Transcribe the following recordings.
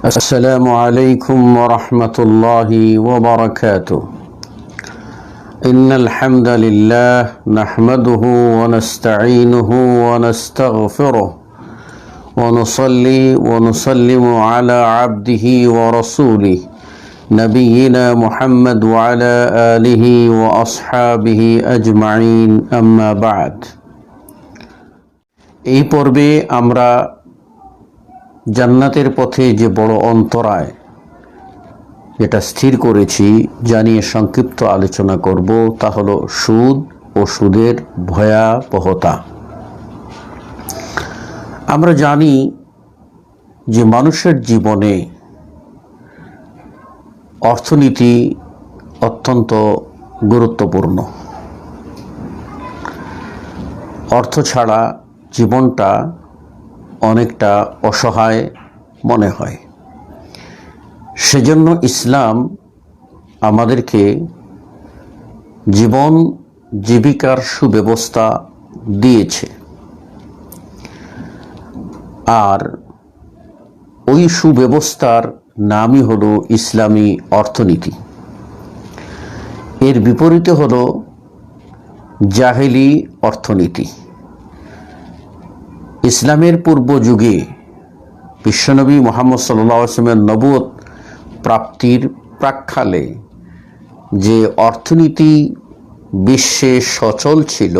السلام عليكم ورحمة الله وبركاته. إن الحمد لله نحمده ونستعينه ونستغفره ونصلي ونسلم على عبده ورسوله نبينا محمد وعلى آله وأصحابه أجمعين أما بعد. এই পর্বে আমরা জান্নাতের পথে যে বড় অন্তরায় যেটা স্থির করেছি জানিয়ে সংক্ষিপ্ত আলোচনা করব, তা হলো সুদ ও সুদের ভয়াবহতা। আমরা জানি যে মানুষের জীবনে অর্থনীতি অত্যন্ত গুরুত্বপূর্ণ। অর্থ ছাড়া জীবনটা অনেকটা অসহায় মনে হয়। সেজন্য ইসলাম আমাদেরকে জীবন জীবিকার সুব্যবস্থা দিয়েছে, আর ওই সুব্যবস্থার নামই হলো ইসলামী অর্থনীতি। এর বিপরীতে হলো জাহেলি অর্থনীতি। ইসলামের পূর্ব যুগে বিশ্বনবী মুহাম্মদ সাল্লাল্লাহু আলাইহি ওয়াসাল্লামের নবুয়ত প্রাপ্তির প্রাক্কালে যে অর্থনীতি বিশ্বে সচল ছিল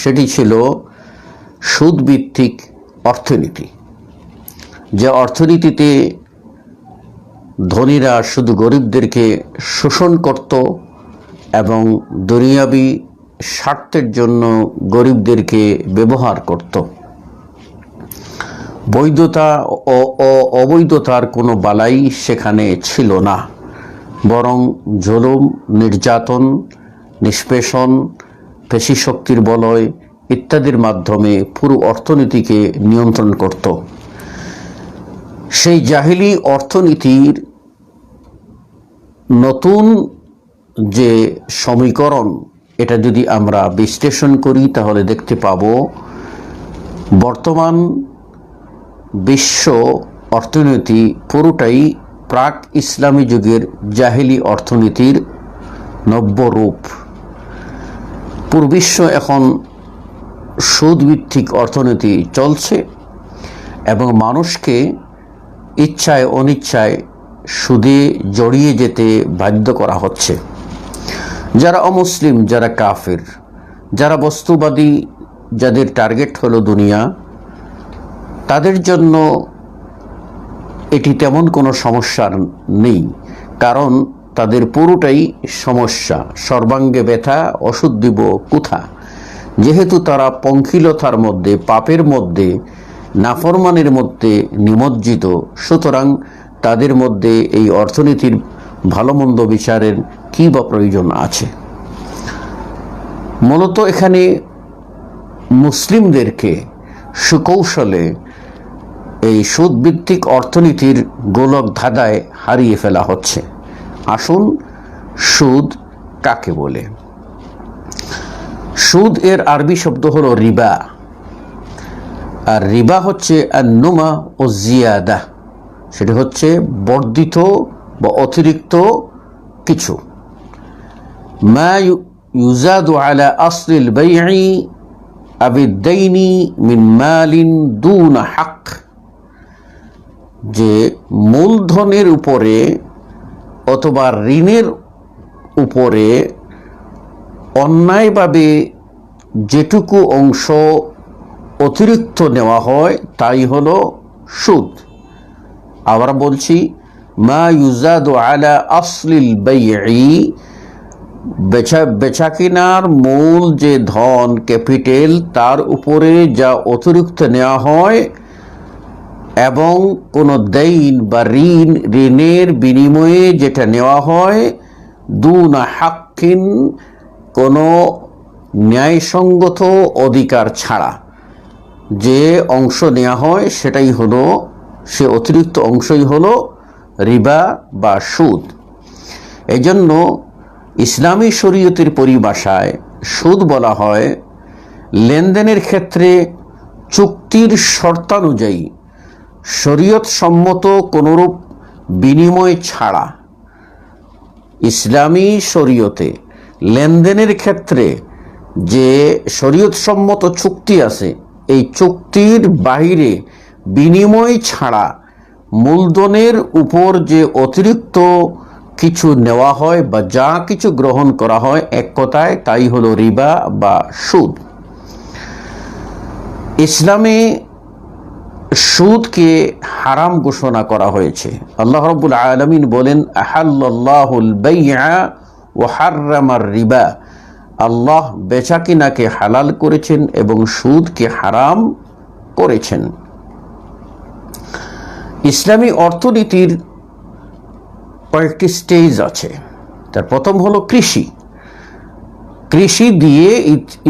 সেটি ছিল সুদভিত্তিক অর্থনীতি। যে অর্থনীতিতে ধনীরা শুধু গরিবদেরকে শোষণ করত এবং দুনিয়াবি স্বার্থের জন্য গরিবদেরকে ব্যবহার করত। বৈধতা ও অবৈধতার কোনো বালাই সেখানে ছিল না, বরং জুলুম, নির্যাতন, নিষ্পেষণ, পেশিশক্তির বলয় ইত্যাদির মাধ্যমে পুরো অর্থনীতিকে নিয়ন্ত্রণ করত। সেই জাহিলি অর্থনীতির নতুন যে সমীকরণ, এটা যদি আমরা বিশ্লেষণ করি তাহলে দেখতে পাব বর্তমান বিশ্ব অর্থনীতি পুরোটাই প্রাক ইসলামী যুগের জাহিলি অর্থনীতির নব্য রূপ। পুরো বিশ্ব এখন সুদভিত্তিক অর্থনীতি চলছে এবং মানুষকে ইচ্ছায় অনিচ্ছায় সুদে জড়িয়ে যেতে বাধ্য করা হচ্ছে। যারা অমুসলিম, যারা কাফের, যারা বস্তুবাদী, যাদের টার্গেট হলো দুনিয়া, তাদের জন্য এটি তেমন কোনো সমস্যা নেই, কারণ তাদের পুরোটাই সমস্যা। সর্বাঙ্গে ব্যথা, ওষুধ দিব কোথা। যেহেতু তারা পঙ্কিলতার মধ্যে, পাপের মধ্যে, নাফরমানের মধ্যে নিমজ্জিত, সুতরাং তাদের মধ্যে এই অর্থনীতির ভালো মন্দ বিচারের কী বা প্রয়োজন আছে। মূলত এখানে মুসলিমদেরকে সুকৌশলে এই সুদভিত্তিক অর্থনীতির গোলক ধাঁধায় হারিয়ে ফেলা হচ্ছে। আসুন, সুদ কাকে বলে? সুদ এর আরবি শব্দ হলো রিবা, আর রিবা হচ্ছে আন-নুমা ও জিয়াদা। সেটি হচ্ছে বর্ধিত বা অতিরিক্ত কিছু। মা ইউজাদু আলা আসলিল বাই'i আবিদ-দাইনি মিন মালিন দুনা হক। যে মূলধনের উপরে অথবা ঋণের উপরে অন্যায়ভাবে যেটুকু অংশ অতিরিক্ত নেওয়া হয় তাই হলো সুদ। আবার বলছি, মা ইউজাদু আলা আসলিল বাই'i, বেচা কেনার মূল যে ধন, ক্যাপিটাল, তার উপরে যা অতিরিক্ত নেওয়া হয় এবং কোনো দাইন বা ঋণের বিনিময়ে যেটা নেওয়া হয়, দুনা হাক্কিন, কোনো ন্যায়সঙ্গত অধিকার ছাড়া যে অংশ নেওয়া হয় সেটাই হলো, সে অতিরিক্ত অংশই হলো রিবা বা সুদ। এজন্য ইসলামী শরীয়তের পরিভাষায় সুদ বলা হয় লেনদেনের ক্ষেত্রে চুক্তির শর্তানুযায়ী শরীয়ত সম্মত কোনরূপ বিনিময় ছাড়া ইসলামী শরীয়তে লেনদেনের ক্ষেত্রে যে শরীয়ত সম্মত চুক্তি আছে, এই চুক্তির বাইরে বিনিময় ছাড়া মূলধনের উপর যে অতিরিক্ত কিছু নেওয়া হয় বা যা কিছু গ্রহণ করা হয়, এক কথায় তাই হলো রিবা বা সুদ। ইসলামে সুদকে হারাম ঘোষণা করা হয়েছে। আল্লাহ রাব্বুল আলামিন বলেন, আহাল্লাল্লাহুল বাই'a ওয়া হাররামার রিবা। আল্লাহ বেচাকিনাকে হালাল করেছেন এবং সুদকে হারাম করেছেন। ইসলামী অর্থনীতির কয়েকটি স্টেজ আছে। তার প্রথম হলো কৃষি। কৃষি দিয়ে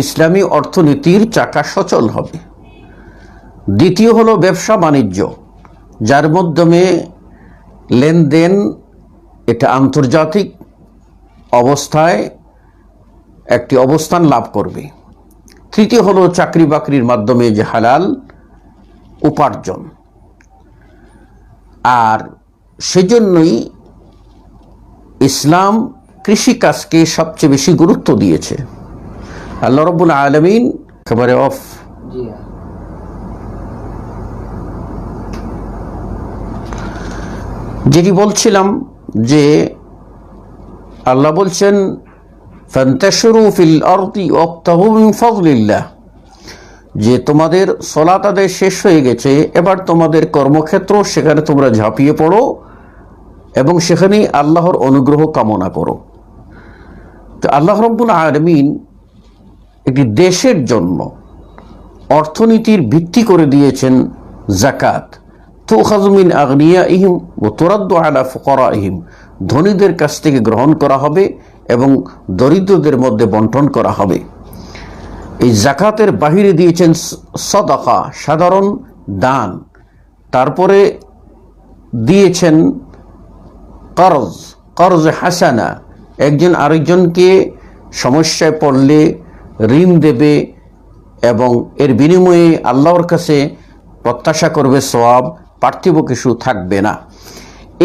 ইসলামী অর্থনীতির চাকা সচল হবে। দ্বিতীয় হলো ব্যবসা বাণিজ্য, যার মাধ্যমে লেনদেন এটা আন্তর্জাতিক অবস্থায় একটি অবস্থান লাভ করবে। তৃতীয় হলো চাকরি বাকরির মাধ্যমে যে হালাল উপার্জন। আর সেজন্যই ইসলাম কৃষিকাজকে সবচেয়ে বেশি গুরুত্ব দিয়েছে। আল্লাহ রাব্বুল আলামিন একেবারে অফ যেটি বলছিলাম যে আল্লাহ বলছেন, ফান্তাশিরু ফিল আরদি ওয়াবতাগু মিন ফাদলিল্লাহ, যে তোমাদের সালাত আদায় শেষ হয়ে গেছে, এবার তোমাদের কর্মক্ষেত্র, সেখানে তোমরা ঝাঁপিয়ে পড়ো এবং সেখানে আল্লাহর অনুগ্রহ কামনা করো। তো আল্লাহ রাব্বুল আলামিন একটি দেশের জন্য অর্থনীতির ভিত্তি করে দিয়েছেন যাকাত। তুখাযু মিন আগনিয়াইহিম ওয়া তুরাদ্দু আলা ফুকারাইহিম, ধনীদের কাছ থেকে গ্রহণ করা হবে এবং দরিদ্রদের মধ্যে বন্টন করা হবে। এই যাকাতের বাহিরে দিয়েছেন সাদাকা, সাধারণ দান। তারপরে দিয়েছেন কর্জ, কর্জ হাসানা, একজন আরেকজনকে সমস্যায় পড়লে ঋণ দেবে এবং এর বিনিময়ে আল্লাহর কাছে প্রত্যাশা করবে সওয়াব, পার্থিব কিছু থাকবে না।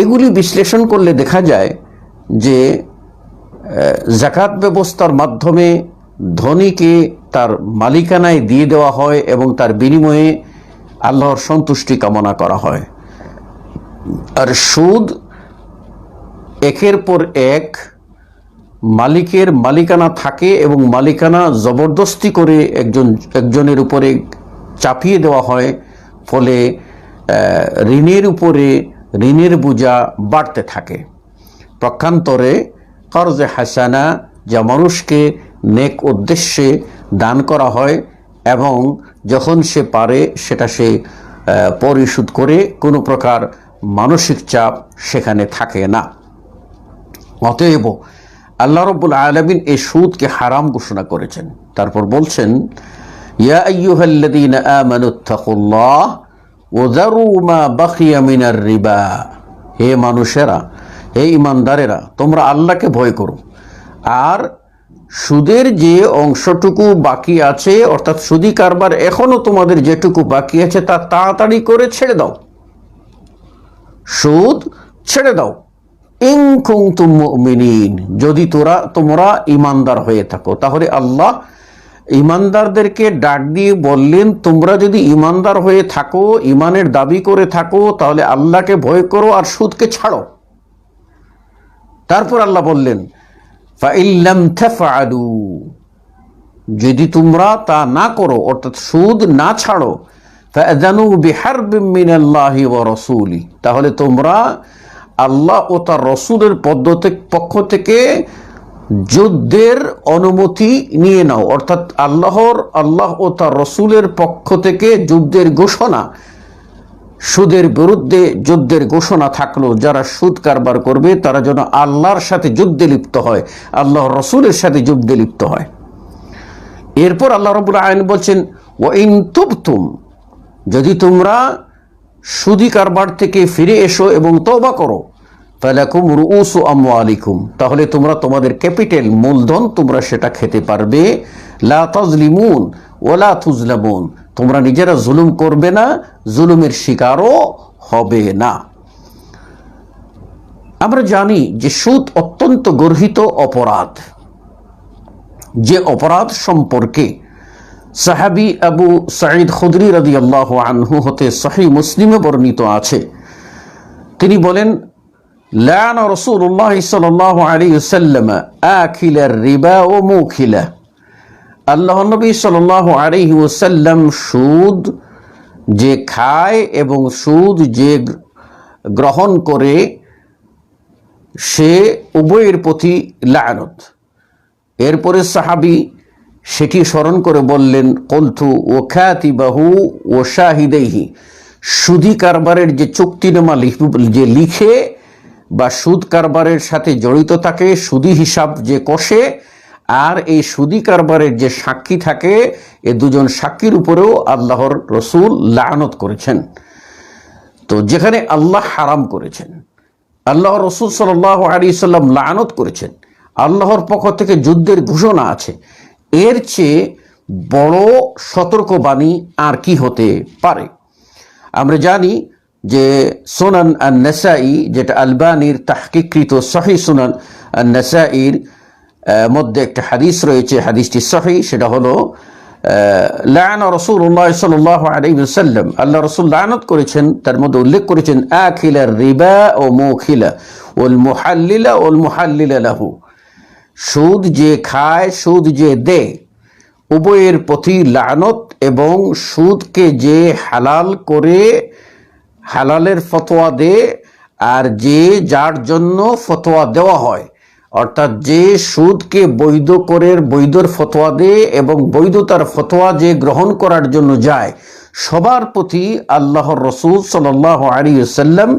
এগুলি বিশ্লেষণ করলে দেখা যায় যে যাকাত ব্যবস্থার মাধ্যমে ধনীকে তার মালিকানায় দিয়ে দেওয়া হয় এবং তার বিনিময়ে আল্লাহর সন্তুষ্টি কামনা করা হয়। আর সুদ একের পর এক মালিকের মালিকানা থাকে এবং মালিকানা জবরদস্তি করে একজনের উপরে চাপিয়ে দেওয়া হয়, ফলে ঋণের উপরে ঋণের বোঝা বাড়তে থাকে। পক্ষান্তরে কর্জে হাসানা, যা মানুষকে নেক উদ্দেশ্যে দান করা হয় এবং যখন সে পারে সেটা সে পরিশোধ করে, কোনো প্রকার মানসিক চাপ সেখানে থাকে না। অতএব আল্লাহ রাব্বুল আলামিন এই সুদকে হারাম ঘোষণা করেছেন। তারপর বলছেন, ইয়া আইয়ুহাল্লাযীনা আমানুত্তাকুল্লাহ ওয়া যারু মা বাকিয়া মিনার রিবা, হে মানুষেরা, হে ঈমানদারেরা, তোমরা আল্লাহকে ভয় করো আর সুদের যে অংশটুকু বাকি আছে, অর্থাৎ সুদি কারবার এখনো তোমাদের যেটুকু বাকি আছে তা তাড়াতাড়ি করে ছেড়ে দাও, সুদ ছেড়ে দাও। ইন কুনতুম মুমিনিন, যদি তোমরা ঈমানদার হয়ে থাকো। তাহলে আল্লাহ ঈমানদারদেরকে ডাক দিয়ে বললেন, তোমরা যদি ঈমানদার হয়ে থাকো, ঈমানের দাবি করে থাকো, তাহলে আল্লাহকে ভয় করো আর সুদকে ছাড়ো। তারপর আল্লাহ বললেন, ফাইন লাম তাফআলু, যদি তোমরা তা না করো, অর্থাৎ সুদ না ছাড়ো, ফাআযানু বিহারবিন মিনাল্লাহি ওয়া রাসূলি, তাহলে তোমরা আল্লাহ ও তার রসুলের পক্ষ থেকে যুদ্ধের অনুমতি নিয়ে নাও। অর্থাৎ আল্লাহ ও তার রসুলের পক্ষ থেকে যুদ্ধের ঘোষণা, সুদের বিরুদ্ধে যুদ্ধের ঘোষণা থাকলো। যারা সুদ কারবার করবে তারা যেন আল্লাহর সাথে যুদ্ধে লিপ্ত হয়, আল্লাহর রসুলের সাথে যুদ্ধে লিপ্ত হয়। এরপর আল্লাহ রাব্বুল আলামিন বলছেন, ওয়া ইন তুবতুম, যদি তোমরা সুদি কারবার থেকে ফিরে এসো এবং তওবা করো, ফালাকুম রুউসু আমওয়ালিকুম, তাহলে তোমরা তোমাদের ক্যাপিটাল, মূলধন, তোমরা সেটা খেতে পারবে। লা তাজলিমুন ওয়া লা তুজলামুন, তোমরা নিজেরা জুলুম করবে না, জুলুমের শিকারও হবে না। আমরা জানি যে সুদ অত্যন্ত গর্হিত অপরাধ, যে অপরাধ সম্পর্কে সাহাবী আবু সাঈদ খুদরি রাদিয়াল্লাহু আনহু হতে সহিহ মুসলিমে বর্ণিত আছে। তিনি বলেন, লা'না রাসূলুল্লাহ সাল্লাল্লাহু আলাইহি ওয়াসাল্লাম আকিলার রিবা ওয়া মুকিলা। আল্লাহর নবী সাল্লাল্লাহু আলাইহি ওয়াসাল্লাম সুদ যে খায় এবং সুদ যে গ্রহণ করে সে উভয়ের প্রতি লানত। এরপরে সাহাবী সেটি স্মরণ করে বললেন, কলতু ও খাতিবাহু ও শাহিদাইহি, সুদি কারবারের যে চুক্তিনামা যে লিখে বা সুদ কারবারের সাথে জড়িত থাকে, সুদি হিসাব যে কষে, আর এই সুদি কারবারের যে সাক্ষী থাকে, এ দুজন সাক্ষীর উপরেও আল্লাহর রসুল লানত করেছেন। তো যেখানে আল্লাহ হারাম করেছেন, আল্লাহর রসুল সাল্লাল্লাহু আলাইহি সাল্লাম লানত করেছেন, আল্লাহর পক্ষ থেকে যুদ্ধের ঘোষণা আছে, এর চেয়ে বড় সতর্কবাণী আর কি হতে পারে? আমরা জানি যে সুনান আন-নাসাই, যেটা আলবানির তাহকিককৃত সহিহ সুনান আন-নাসাইর মধ্যে একটা হাদিস রয়েছে, হাদিসটি সহিহ, সেটা হলো লা'না রাসূলুল্লাহ সাল্লাল্লাহু আলাইহি ওয়াসাল্লাম, আল্লাহ রাসূল লানত করেছেন, তার মধ্যে উল্লেখ করেছেন আকিলার রিবা ও মুখিলা ওয়াল মুহাল্লিলা ওয়াল মুহাল্লিলা লাহু, সুদ যে খায়, সুদ যে দেয়, উভয়ের প্রতি লানত, এবং সুদকে যে হালাল করে হালালের ফতোয়া দেয়, আর যে যার জন্য ফতোয়া দেওয়া হয়, অর্থাৎ যে সুদকে বৈধ করে বৈধর ফতোয়া দেয় এবং বৈধতার ফতোয়া যে গ্রহণ করার জন্য যায়, সবার প্রতি আল্লাহর রসুল সাল্লাল্লাহু আলাইহি ওয়াসাল্লাম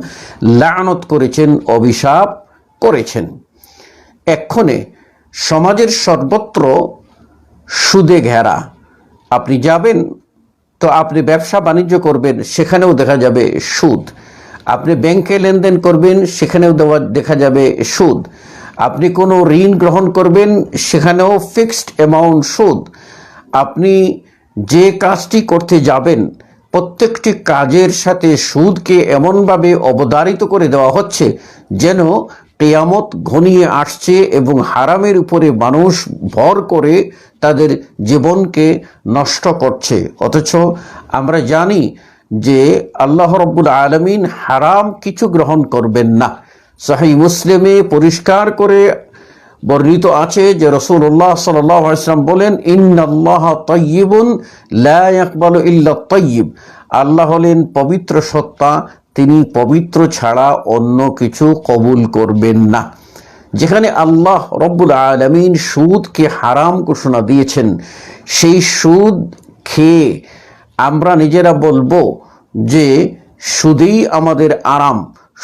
লানত করেছেন, অভিশাপ করেছেন। এক্ষণে সমাজের সর্বত্র সুদে ঘেরা। আপনি যাবেন তো আপনি ব্যবসা বাণিজ্য করবেন, সেখানেও দেখা যাবে সুদ। আপনি ব্যাংকে লেনদেন করবেন, সেখানেও দেখা যাবে সুদ। আপনি কোনো ঋণ গ্রহণ করবেন, সেখানেও ফিক্সড অ্যামাউন্ট সুদ। আপনি যে কাজটি করতে যাবেন, প্রত্যেকটি কাজের সাথে সুদকে এমনভাবে অবধারিত করে দেওয়া হচ্ছে যেন কিয়ামত ঘনিয়ে আসছে এবং হারামের উপরে মানুষ ভর করে তাদের জীবনকে নষ্ট করছে। অথচ আমরা জানি যে আল্লাহ রাব্বুল আলামিন হারাম কিছু গ্রহণ করবেন না। সহিহ মুসলিমে পরিষ্কার করে বর্ণিত আছে যে রাসূলুল্লাহ সাল্লাল্লাহু আলাইহি ওয়াসাল্লাম বলেন, ইন্নাল্লাহা তাইয়্যিবুন লা ইয়াকবালু ইল্লা তাইয়্যিব, আল্লাহ হলেন পবিত্র সত্তা, তিনি পবিত্র ছাড়া অন্য কিছু কবুল করবেন না। যেখানে আল্লাহ রব্বুল আলামিন সুদকে হারাম ঘোষণা দিয়েছেন, সেই সুদ খেয়ে আমরা নিজেরা বলবো যে সুদেই আমাদের আরাম,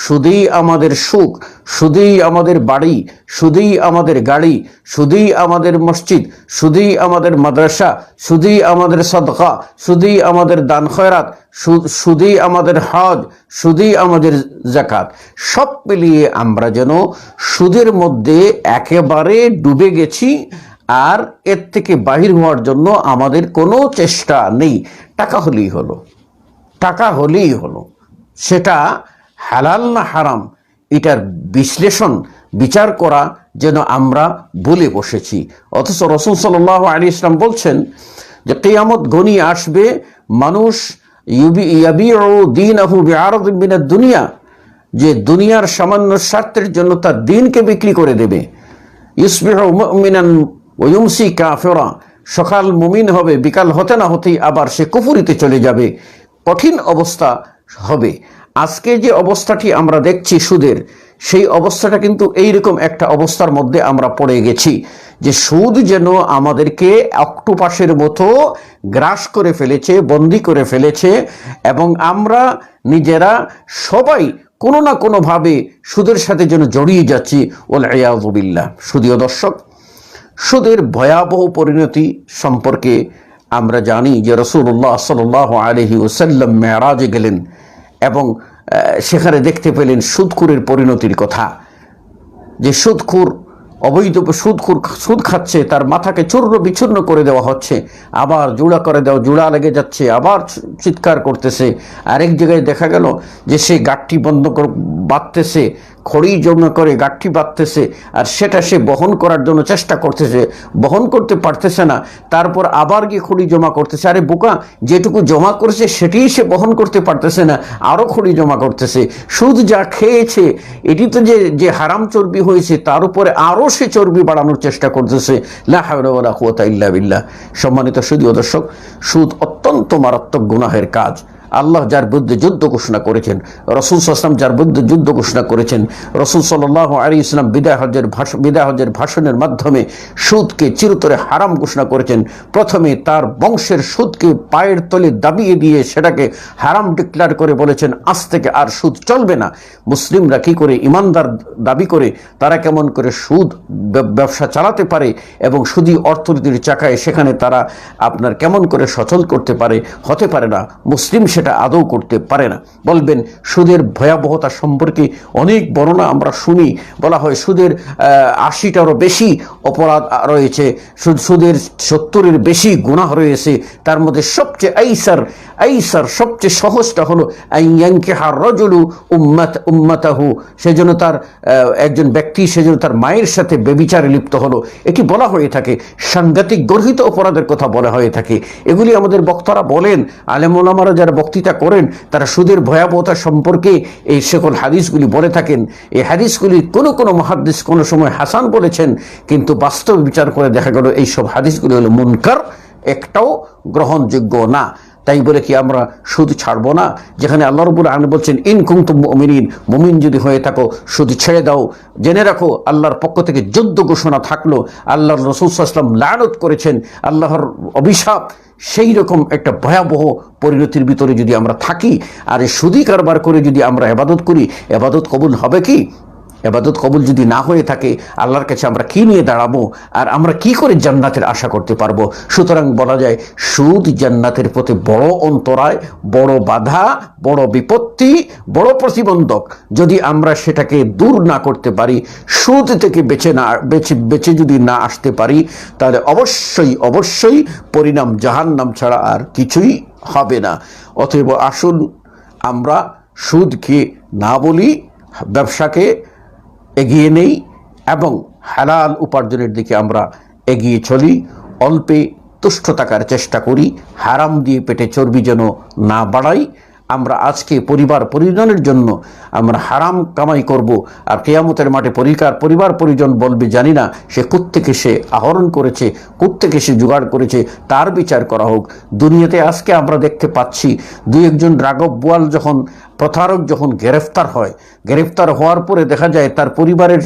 সুদেই আমাদের সুখ, সুদেই আমাদের বাড়ি, সুদেই আমাদের গাড়ি, সুদেই আমাদের মসজিদ, সুদেই আমাদের মাদ্রাসা, সুদেই আমাদের সাদকা, সুদেই আমাদের দান খয়রাত, সুদেই আমাদের হজ, সুদেই আমাদের যাকাত, সব মিলিয়ে আমরা যেন সুদের মধ্যে একেবারে ডুবে গেছি, আর এর থেকে বাহির হওয়ার জন্য আমাদের কোনো চেষ্টা নেই। টাকা হলেই হলো, টাকা হলেই হলো, সেটা হালাল না হারাম, এটার বিশ্লেষণ বিচার করা যেন আমরা ভুলে বসেছি। অথচ রাসূল সাল্লাল্লাহু আলাইহি ওয়াসাল্লাম বলছেন যে কিয়ামত ঘনিয়ে আসবে, মানুষ ইয়াবিউ দীনাহু বিআরদিন মিনাদ দুনিয়া, যে দুনিয়ার সামান্য স্বার্থের জন্য তার দ্বীনকে বিক্রি করে দেবে। ইসবিহু মুমিনান ওয়া ইউমসি কাফিরা, সকাল মুমিন হবে, বিকাল হতে না হতেই আবার সে কুফরিতে চলে যাবে। কঠিন অবস্থা হবে। আজকে যে অবস্থাটি আমরা দেখছি সুদের, সেই অবস্থাটা কিন্তু এইরকম একটা অবস্থার মধ্যে আমরা পড়ে গেছি যে সুদ যেন আমাদেরকে অক্টোপাসের মতো গ্রাস করে ফেলেছে, বন্দি করে ফেলেছে, এবং আমরা নিজেরা সবাই কোনো না কোনোভাবে সুদের সাথে যেন জড়িয়ে যাচ্ছি। ওয়াল ইয়াযু বিল্লাহ। সুদীয় দর্শক, সুদের ভয়াবহ পরিণতি সম্পর্কে আমরা জানি যে রাসূলুল্লাহ সাল্লাল্লাহু আলাইহি ওয়াসাল্লাম মেরাজে গেলেন এবং সেখানে দেখতে পেলেন সুদখোরের পরিণতির কথা, যে সুদখোর অবৈধ সুদ খাচ্ছে, তার মাথাকে চূর্ণ বিচূর্ণ করে দেওয়া হচ্ছে, আবার জোড়া লেগে যাচ্ছে, আবার চিৎকার করতেছে। আরেক জায়গায় দেখা গেল যে সে গাঁটটি বাঁধতেছে, খড়ি জমা করে গাঁটটি বাঁধতেছে, আর সেটা সে বহন করার জন্য চেষ্টা করতেছে, বহন করতে পারতেছে না, তারপর আবার গিয়ে খড়ি জমা করতেছে। আরে বোকা, যেটুকু জমা করেছে সেটাই সে বহন করতে পারতেছে না, আরও খড়ি জমা করতেছে। সুদ যা খেয়েছে এটি তো যে হারাম চর্বি হয়েছে, তার উপরে আরও সে চর্বি বাড়ানোর চেষ্টা করতেছে। লা হাওলা ওয়ালা কুওয়াতা ইল্লা বিল্লাহ। সম্মানিত সুধী ও দর্শক, সুদ অত্যন্ত মারাত্মক গুনাহের কাজ। আল্লাহ যার বিরুদ্ধে যুদ্ধ ঘোষণা করেছেন, রসুল সাল্লাল্লাহু যার বিরুদ্ধে যুদ্ধ ঘোষণা করেছেন, রসুল সাল্লাল্লাহু আলাইহি ওয়াসাল্লাম বিদায় হজ্জের ভাষণের মাধ্যমে সুদকে চিরতরে হারাম ঘোষণা করেছেন। প্রথমে তার বংশের সুদকে পায়ের তলে দাবিয়ে দিয়ে সেটাকে হারাম ডিক্লেয়ার করে বলেছেন, আজ থেকে আর সুদ চলবে না। মুসলিমরা কি করে ইমানদার দাবি করে তারা কেমন করে সুদ ব্যবসা চালাতে পারে এবং সুদী অর্থনীতির চাকায় সেখানে তারা আপনার কেমন করে সচল করতে পারে? হতে পারে না, মুসলিম সেটা আদৌ করতে পারে না। বলবেন সুদের ভয়াবহতা সম্পর্কে অনেক বর্ণনা আমরা শুনি, বলা হয় সুদের 80টারও বেশি অপরাধ রয়েছে, সুদের 70-এর বেশি গুনাহ রয়েছে। তার মধ্যে সবচেয়ে আইসার সবচেয়ে সহজটা হলো আইয়ানকিহার রাজুলু উম্মাতাহু, সেজন্য তার একজন ব্যক্তি সেজন্য তার মায়ের সাথে ব্যভিচারে লিপ্ত হলো। এটি বলা হয়ে থাকে, সাংঘাতিক গর্হিত অপরাধের কথা বলা হয়ে থাকে। এগুলি আমাদের বক্তারা বলেন, আলেম ওলামারা যারা বক্তৃতা করেন তারা সুদের ভয়াবহতা সম্পর্কে এই সকল হাদিসগুলি বলে থাকেন। এই হাদিসগুলি কোনো মুহাদ্দিস কোনো সময় হাসান বলেছেন, কিন্তু বাস্তব বিচার করে দেখা গেল এই সব হাদিসগুলি হলো মুনকার, একটাও গ্রহণযোগ্য না। তাই বলে কি আমরা সুদ ছাড়বো না? যেখানে আল্লাহ রাব্বুল আলামিন বলছেন, ইন কুনতুম মুমিনিন, মুমিন যদি হয়ে থাকো সুদ ছেড়ে দাও। জেনে রাখো আল্লাহর পক্ষ থেকে যুদ্ধ ঘোষণা থাকলো, আল্লাহর রাসূল সাল্লাল্লাহু আলাইহি ওয়াসাল্লাম লানত করেছেন, আল্লাহর অভিশাপ। সেই রকম একটা ভয়াবহ পরিণতির ভিতরে যদি আমরা থাকি আর এই সুদি কারবার করে যদি আমরা ইবাদত করি, ইবাদত কবুল হবে কি? ইবাদত কবুল যদি না হয়ে থাকে, আল্লাহর কাছে আমরা কি নিয়ে দাঁড়াবো আর আমরা কি করে জান্নাতের আশা করতে পারবো? সুতরাং বলা যায় সুদ জান্নাতের প্রতি বড় অন্তরায়, বড় বাধা, বড় বিপত্তি, বড় প্রতিবন্ধক। যদি আমরা সেটাকে দূর না করতে পারি, সুদ থেকে বেঁচে যদি না আসতে পারি, তাহলে অবশ্যই পরিণাম জাহান্নাম ছাড়া আর কিছুই হবে না। অতএব আসুন আমরা সুদকে না বলি, ব্যবসাকে এগিয়ে নেই এবং হালাল উপার্জনের দিকে আমরা এগিয়ে চলি। অল্পে তুষ্ট থাকার চেষ্টা করি, হারাম দিয়ে পেটে চর্বি যেন না বাড়াই। আমরা আজকে পরিজনের জন্য আমরা হারাম কামাই করব, আর কিয়ামতের মাঠে পরিবার পরিজন বলবে জানি না সে কোত্থেকে সে আহরণ করেছে, কোত্থেকে সে জোগাড় করেছে, তার বিচার করা হোক। দুনিয়াতে আজকে আমরা দেখতে পাচ্ছি দুই একজন রাঘব বোয়াল যখন প্রতারক যখন গ্রেফতার হওয়ার পরে দেখা যায় তার পরিবারের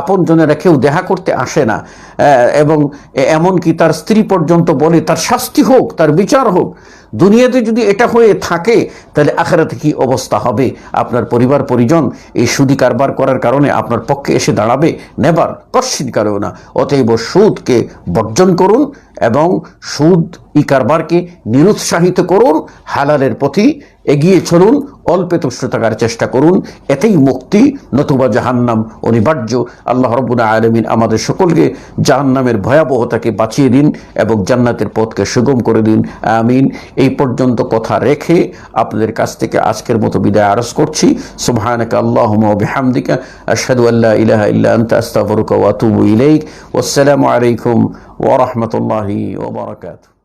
আপনজনেরা কেউ দেখা করতে আসে না, এবং এমনকি তার স্ত্রী পর্যন্ত বলে তার শাস্তি হোক, তার বিচার হোক। দুনিয়াতে যদি এটা হয়ে থাকে তাহলে আখিরাতে কি অবস্থা হবে? আপনার পরিবার পরিজন এই সুদি কারবার করার কারণে আপনার পক্ষে এসে দাঁড়াবে? নেবার, কশ্চিন কারেও না। অতএব সুদকে বর্জন করুন এবং সুদ কারবারকে নিরুৎসাহিত করুন, হালালের প্রতি এগিয়ে চলুন, অল্পে তুষ্ট থাকার চেষ্টা করুন। এতেই মুক্তি, নতুবা জাহান্নাম অনিবার্য। আল্লাহ রাব্বুল আলামিন আমাদের সকলকে জাহান্নামের ভয়াবহতাকে বাঁচিয়ে দিন এবং জান্নাতের পথকে সুগম করে দিন, আমিন। এই পর্যন্ত কথা রেখে আপনাদের কাছ থেকে আজকের মতো বিদায় আরজ করছি। সুবহানাকা আল্লাহুম্মা ওয়া বিহামদিকা আশহাদু আল্লা ইলাহা ইল্লা আনতা আস্তাগফিরুকা ওয়া আতুবু ইলাইক। ওয়াসসালামু আলাইকুম ওয়া রাহমাতুল্লাহি ওয়া বারাকাতুহু।